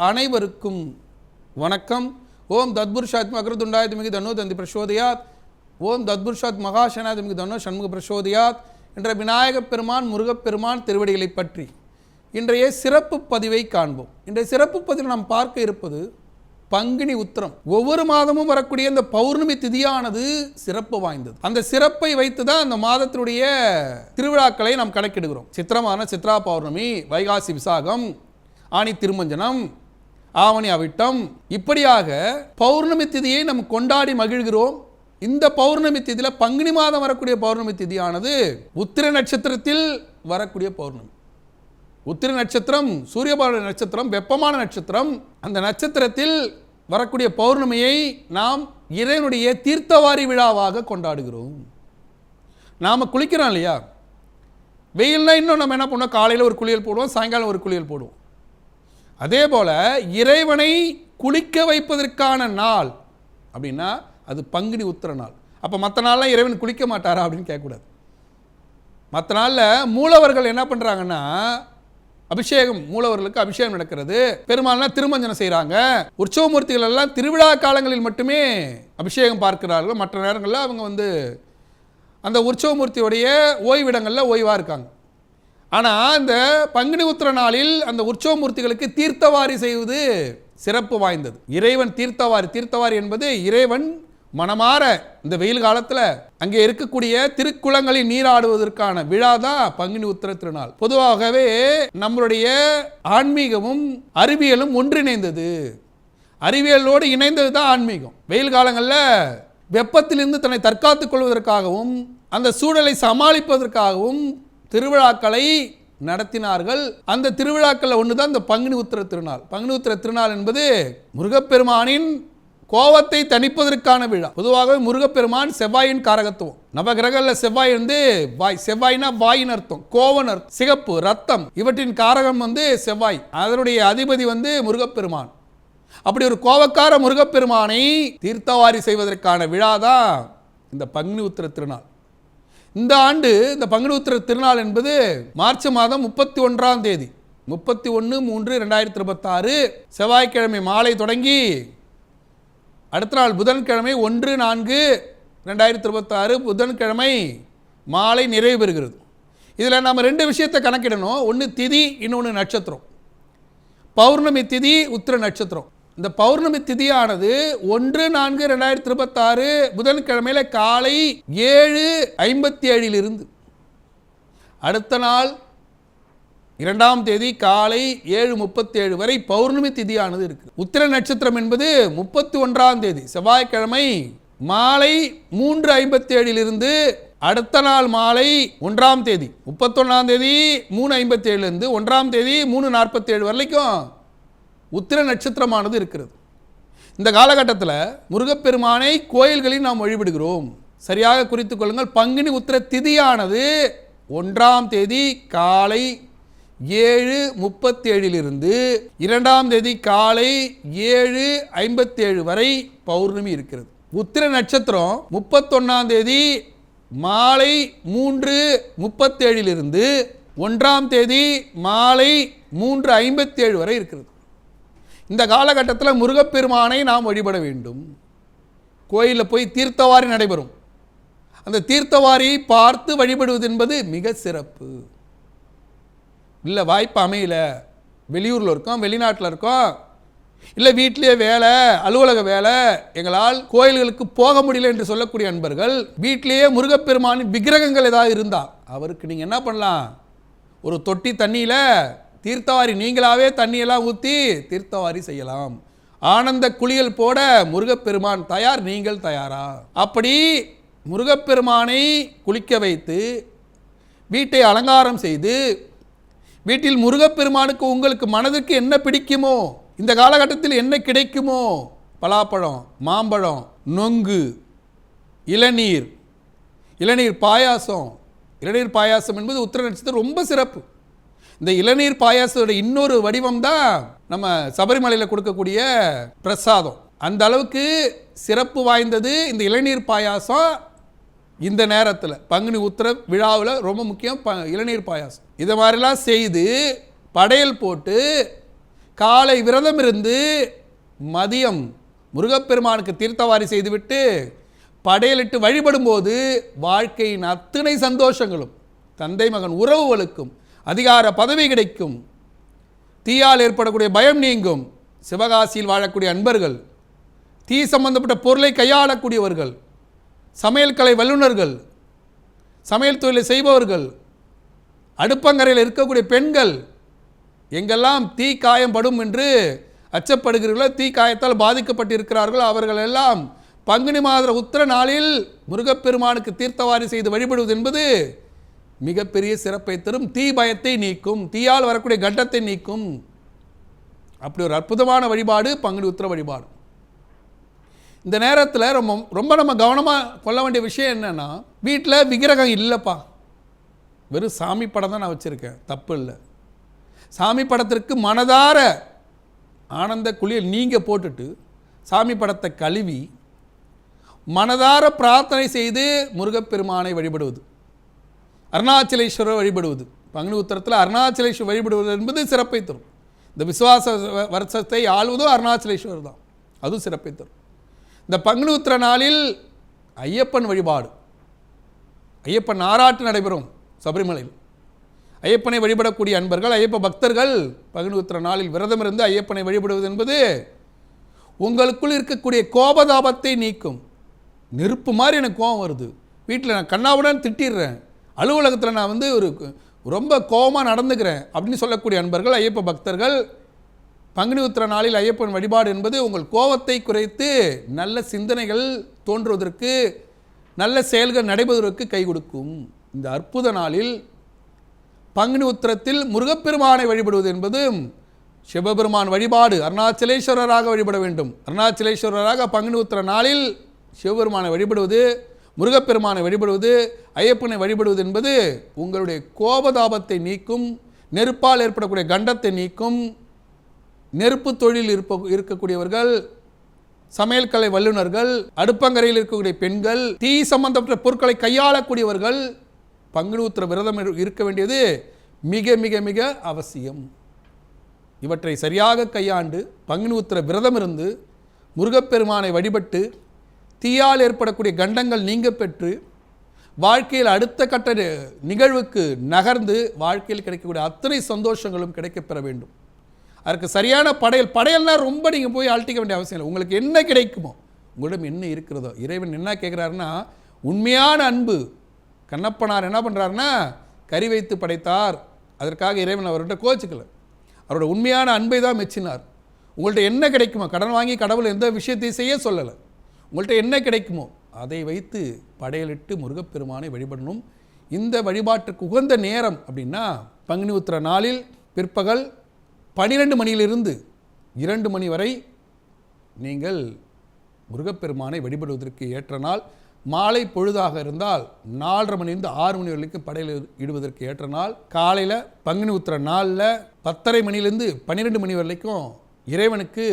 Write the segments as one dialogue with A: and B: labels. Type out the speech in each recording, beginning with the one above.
A: அனைவருக்கும் வணக்கம். ஓம் தத்புருஷாத் மகரதுண்டாய திமிகி தன்னோ தந்தி பிரசோதயாத். ஓம் தத்புருஷாத் மகாசனா திமிகி தன்னோ சண்முக பிரசோதயாத் என்ற விநாயகப் பெருமான் முருகப்பெருமான் திருவடிகளை பற்றி இன்றைய சிறப்பு பதிவை காண்போம். இன்றைய சிறப்பு பதிவில் நாம் பார்க்க இருப்பது பங்குனி உத்திரம். ஒவ்வொரு மாதமும் வரக்கூடிய இந்த பௌர்ணமி திதியானது சிறப்பு வாய்ந்தது. அந்த சிறப்பை வைத்துதான் அந்த மாதத்தினுடைய திருவிழாக்களை நாம் கணக்கிடுகிறோம். சித்திரமான சித்ரா பௌர்ணமி, வைகாசி விசாகம், ஆனி திருமஞ்சனம், ஆவணி அவிட்டம், இப்படியாக பௌர்ணமி திதியை நாம் கொண்டாடி மகிழ்கிறோம். இந்த பௌர்ணமி திதியில பங்குனி மாதம் வரக்கூடிய பௌர்ணமி திதியானது உத்திர நட்சத்திரத்தில் வரக்கூடிய பௌர்ணமி. உத்திர நட்சத்திரம் சூரியபகவான் நட்சத்திரம், வெப்பமான நட்சத்திரம். அந்த நட்சத்திரத்தில் வரக்கூடிய பௌர்ணமியை நாம் இறைவனுடைய தீர்த்தவாரி விழாவாக கொண்டாடுகிறோம். நாம் குளிக்கிறோம் இல்லையா? வெயில்னா இன்னும் நம்ம என்ன பண்ணோம், காலையில் ஒரு குளியல் போடுவோம், சாயங்காலம் ஒரு குளியல் போடுவோம். அதே போல் இறைவனை குளிக்க வைப்பதற்கான நாள் அப்படின்னா அது பங்குனி உத்திர நாள். அப்போ மற்ற நாள்லாம் இறைவன் குளிக்க மாட்டாரா அப்படின்னு கேட்கக்கூடாது. மற்ற நாளில் மூலவர்கள் என்ன பண்ணுறாங்கன்னா அபிஷேகம், மூலவர்களுக்கு அபிஷேகம் நடக்கிறது. பெருமாள்னா திருமஞ்சனம் செய்கிறாங்க. உற்சவமூர்த்திகள் எல்லாம் திருவிழா காலங்களில் மட்டுமே அபிஷேகம் பார்க்கிறார்கள். மற்ற நேரங்களில் அவங்க அந்த உற்சவமூர்த்தியுடைய ஓய்விடங்களில் ஓய்வாக இருக்காங்க. ஆனால் இந்த பங்குனி உத்திர நாளில் அந்த உற்சவமூர்த்திகளுக்கு தீர்த்தவாரி செய்வது சிறப்பு வாய்ந்தது. இறைவன் தீர்த்தவாரி என்பது இறைவன் மனமாற இந்த வெயில் காலத்தில் அங்கே இருக்கக்கூடிய திருக்குளங்களில் நீராடுவதற்கான விழா தான் பங்குனி உத்திர திருநாள். பொதுவாகவே நம்மளுடைய ஆன்மீகமும் அறிவியலும் ஒன்றிணைந்தது. அறிவியலோடு இணைந்தது தான் ஆன்மீகம். வெயில் காலங்களில் வெப்பத்திலிருந்து தன்னை தற்காத்துக் கொள்வதற்காகவும் அந்த சூழலை சமாளிப்பதற்காகவும் திருவிழாக்களை நடத்தினார்கள். அந்த திருவிழாக்கள் ஒன்றுதான் இந்த பங்குனி உத்திர திருநாள். பங்குனி உத்திர திருநாள் என்பது முருகப்பெருமானின் கோவத்தை தணிப்பதற்கான விழா. பொதுவாகவே முருகப்பெருமான் செவ்வாயின் காரகத்துவம். நவகிரகங்களில் செவ்வாய் வாய். செவ்வாய்னா வாயின் அர்த்தம், கோவன் அர்த்தம், சிகப்பு, ரத்தம், இவற்றின் காரகம் செவ்வாய். அதனுடைய அதிபதி முருகப்பெருமான். அப்படி ஒரு கோவக்கார முருகப்பெருமானை தீர்த்தவாரி செய்வதற்கான விழா தான் இந்த பங்குனி உத்திர திருநாள். இந்த ஆண்டு இந்த பங்குனி உத்திர திருநாள் என்பது மார்ச் மாதம் 31ஆம் தேதி 31/3/2026 செவ்வாய்க்கிழமை மாலை தொடங்கி அடுத்த நாள் புதன்கிழமை 1/4/2026 புதன்கிழமை மாலை நிறைவு பெறுகிறது. இதில் நம்ம 2 விஷயத்தை கணக்கிடணும். ஒன்று திதி, இன்னொன்று நட்சத்திரம். பௌர்ணமி திதி, உத்திர நட்சத்திரம். இந்த பௌர்ணமி திதியானது 1/4/2026 புதன்கிழமையில காலை 7:57 அடுத்த நாள் 2ஆம் தேதி காலை 7:37 வரை பௌர்ணமி திதியானது இருக்கு. உத்திர நட்சத்திரம் என்பது 31ஆம் தேதி செவ்வாய்க்கிழமை மாலை 3:57 அடுத்த நாள் மாலை 1ஆம் தேதி 31ஆம் தேதி 3:57 1ஆம் தேதி 3:47 வரைக்கும் உத்திர நட்சத்திரமானது இருக்கிறது. இந்த காலகட்டத்தில் முருகப்பெருமானை கோயில்களில் நாம் வழிபடுகிறோம். சரியாக குறித்துக் கொள்ளுங்கள். பங்குனி உத்திர திதியானது 1ஆம் தேதி காலை 7:37 2ஆம் தேதி காலை 7:57 வரை பௌர்ணமி இருக்கிறது. உத்திர நட்சத்திரம் 31ஆம் தேதி மாலை 3:37 1ஆம் தேதி மாலை 3:57 வரை இருக்கிறது. இந்த காலகட்டத்தில் முருகப்பெருமானை நாம் வழிபட வேண்டும். கோயிலில் போய் தீர்த்தவாரி நடைபெறும். அந்த தீர்த்தவாரியை பார்த்து வழிபடுவது என்பது மிக சிறப்பு. இல்லை வாய்ப்பு அமையல, வெளியூரில் இருக்கோம், வெளிநாட்டில் இருக்கோம், இல்லை வீட்டிலே வேலை, அலுவலக வேலை, எங்களால் கோயில்களுக்கு போக முடியல என்று சொல்லக்கூடிய அன்பர்கள் வீட்டிலேயே முருகப்பெருமானின் விக்கிரகங்கள் ஏதாவது இருந்தால் அவருக்கு நீங்கள் என்ன பண்ணலாம், ஒரு தொட்டி தண்ணியில் தீர்த்தவாரி நீங்களாவே தண்ணியெல்லாம் ஊற்றி தீர்த்தவாரி செய்யலாம். ஆனந்த குளியல் போட முருகப்பெருமான் தயார், நீங்கள் தயாரா? அப்படி முருகப்பெருமானை குளிக்க வைத்து வீட்டை அலங்காரம் செய்து வீட்டில் முருகப்பெருமானுக்கு உங்களுக்கு மனதிற்கு என்ன பிடிக்குமோ, இந்த காலகட்டத்தில் என்ன கிடைக்குமோ, பலாப்பழம், மாம்பழம், நொங்கு, இளநீர் பாயாசம். இளநீர் பாயாசம் என்பது உத்திர நட்சத்திரம் ரொம்ப சிறப்பு. இந்த இளநீர் பாயாசத்தோட இன்னொரு வடிவம் தான் நம்ம சபரிமலையில் கொடுக்கக்கூடிய பிரசாதம். அந்த அளவுக்கு சிறப்பு வாய்ந்தது இந்த இளநீர் பாயாசம். இந்த நேரத்தில் பங்குனி உத்திர விழாவில் ரொம்ப முக்கியம் இளநீர் பாயாசம். இதை மாதிரிலாம் செய்து படையல் போட்டு காலை விரதம் இருந்து மதியம் முருகப்பெருமானுக்கு தீர்த்தவாரி செய்துவிட்டு படையலிட்டு வழிபடும்போது வாழ்க்கையின் அத்தனை சந்தோஷங்களும் தந்தை மகன் உறவுகளுக்கும் அதிகார பதவி கிடைக்கும், தீயால் ஏற்படக்கூடிய பயம் நீங்கும். சிவகாசியில் வாழக்கூடிய அன்பர்கள், தீ சம்பந்தப்பட்ட பொருளை கையாளக்கூடியவர்கள், சமையல் கலை வல்லுநர்கள், சமையல் தொழிலை செய்பவர்கள், அடுப்பங்கரையில் இருக்கக்கூடிய பெண்கள், எங்கெல்லாம் தீ காயம்படும் என்று அச்சப்படுகிறீர்களோ, தீ காயத்தால் பாதிக்கப்பட்டிருக்கிறார்களோ அவர்கள் எல்லாம் பங்குனி மாத உத்திர நாளில் முருகப்பெருமானுக்கு தீர்த்தவாரி செய்து வழிபடுவது என்பது மிகப்பெரிய சிறப்பை தரும். தீ பயத்தை நீக்கும், தீயால் வரக்கூடிய கட்டத்தை நீக்கும். அப்படி ஒரு அற்புதமான வழிபாடு பங்குனி உத்திர வழிபாடு. இந்த நேரத்தில் ரொம்ப நம்ம கவனமாக கொள்ள வேண்டிய விஷயம் என்னென்னா, வீட்டில் விக்கிரகம் இல்லைப்பா, வெறும் சாமி படம் தான் நான் வச்சுருக்கேன், தப்பு இல்லை. சாமி படத்திற்கு மனதார ஆனந்த குளியல் நீங்கள் போட்டுட்டு சாமி படத்தை கழுவி மனதார பிரார்த்தனை செய்து முருகப்பெருமானை வழிபடுவது, அருணாச்சலேஸ்வரர் வழிபடுவது, பங்குனி உத்திரத்தில் அருணாச்சலேஸ்வரர் வழிபடுவது என்பது சிறப்பை தரும். இந்த விசுவாச வருஷத்தை ஆள்வதும் அருணாச்சலேஸ்வரர் தான், அதுவும் சிறப்பை தரும். இந்த பங்குனி உத்திர நாளில் ஐயப்பன் வழிபாடு, ஐயப்பன் ஆராட்டு நடைபெறும் சபரிமலையில். ஐயப்பனை வழிபடக்கூடிய அன்பர்கள், ஐயப்ப பக்தர்கள் பங்குனி உத்திர நாளில் விரதம் இருந்து ஐயப்பனை வழிபடுவது என்பது உங்களுக்குள் இருக்கக்கூடிய கோபதாபத்தை நீக்கும். நெருப்பு மாதிரி எனக்கு கோபம் வருது, வீட்டில் நான் கண்ணாவுடன் திட்டிடுறேன், அலுவலகத்தில் நான் ரொம்ப கோபமாக நடந்துக்கிறேன் அப்படின்னு சொல்லக்கூடிய அன்பர்கள், ஐயப்ப பக்தர்கள், பங்குனி உத்திர நாளில் ஐயப்பன் வழிபாடு என்பது உங்கள் கோபத்தை குறைத்து நல்ல சிந்தனைகள் தோன்றுவதற்கு, நல்ல செயல்கள் நடைபெறுவதற்கு கை கொடுக்கும். இந்த அற்புத நாளில் பங்குனி உத்திரத்தில் முருகப்பெருமானை வழிபடுவது என்பது சிவபெருமான் வழிபாடு. அருணாச்சலேஸ்வரராக வழிபட வேண்டும். அருணாச்சலேஸ்வரராக பங்குனி உத்திர நாளில் சிவபெருமானை வழிபடுவது, முருகப்பெருமானை வழிபடுவது, ஐயப்பனை வழிபடுவது என்பது உங்களுடைய கோபதாபத்தை நீக்கும், நெருப்பால் ஏற்படக்கூடிய கண்டத்தை நீக்கும். நெருப்பு தொழில் இருக்கக்கூடியவர்கள், சமையல் கலை வல்லுநர்கள், அடுப்பங்கரையில் இருக்கக்கூடிய பெண்கள், தீ சம்பந்தப்பட்ட பொருட்களை கையாளக்கூடியவர்கள் பங்குனி உத்திர விரதம் இருக்க வேண்டியது மிக மிக மிக அவசியம். இவற்றை சரியாக கையாண்டு பங்குனி உத்திர விரதம் இருந்து முருகப்பெருமானை வழிபட்டு தீயால் ஏற்படக்கூடிய கண்டங்கள் நீங்க பெற்று வாழ்க்கையில் அடுத்த கட்ட நிகழ்வுக்கு நகர்ந்து வாழ்க்கையில் கிடைக்கக்கூடிய அத்தனை சந்தோஷங்களும் கிடைக்கப்பெற வேண்டும். அதற்கு சரியான படையல்னால் ரொம்ப நீங்கள் போய் அழட்டிக்க வேண்டிய அவசியம் இல்லை. உங்களுக்கு என்ன கிடைக்குமோ, உங்களிடம் என்ன இருக்கிறதோ, இறைவன் என்ன கேட்குறாருன்னா உண்மையான அன்பு. கண்ணப்பனார் என்ன பண்ணுறாருன்னா கறி வைத்து படைத்தார், அதற்காக இறைவன் அவர்கிட்ட கோச்சிக்கல, அவரோட உண்மையான அன்பை தான் மெச்சினார். உங்கள்கிட்ட என்ன கிடைக்குமோ, கடன் வாங்கி கடவுள் எந்த விஷயத்தையும் செய்ய சொல்லலை, உங்கள்கிட்ட என்ன கிடைக்குமோ அதை வைத்து படையலிட்டு முருகப்பெருமானை வழிபடணும். இந்த வழிபாட்டுக்கு உகந்த நேரம் அப்படின்னா பங்குனி உத்திர நாளில் பிற்பகல் 12 மணியிலிருந்து 2 மணி வரை நீங்கள் முருகப்பெருமானை வழிபடுவதற்கு ஏற்ற நாள். மாலை பொழுதாக இருந்தால் 4:30 மணிலிருந்து 6 மணி வரைக்கும் படையில் இடுவதற்கு ஏற்ற நாள். காலையில் பங்குனி உத்திர நாளில் 10:30 மணிலிருந்து 12 மணி வரைக்கும் இறைவனுக்கு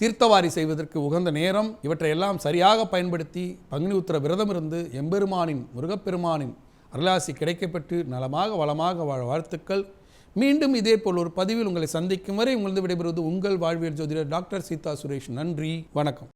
A: தீர்த்தவாரி செய்வதற்கு உகந்த நேரம். இவற்றையெல்லாம் சரியாக பயன்படுத்தி பங்குனி உத்திர விரதம் இருந்து எம்பெருமானின் முருகப்பெருமானின் அருளாசி கிடைக்கப்பெற்று நலமாக வளமாக வாழ வாழ்த்துக்கள். மீண்டும் இதே போல் ஒரு பதிவில் உங்களை சந்திக்கும் வரை உங்களது விடைபெறுவது உங்கள் வாழ்வியல் ஜோதிடர் டாக்டர் சீதா சுரேஷ். நன்றி, வணக்கம்.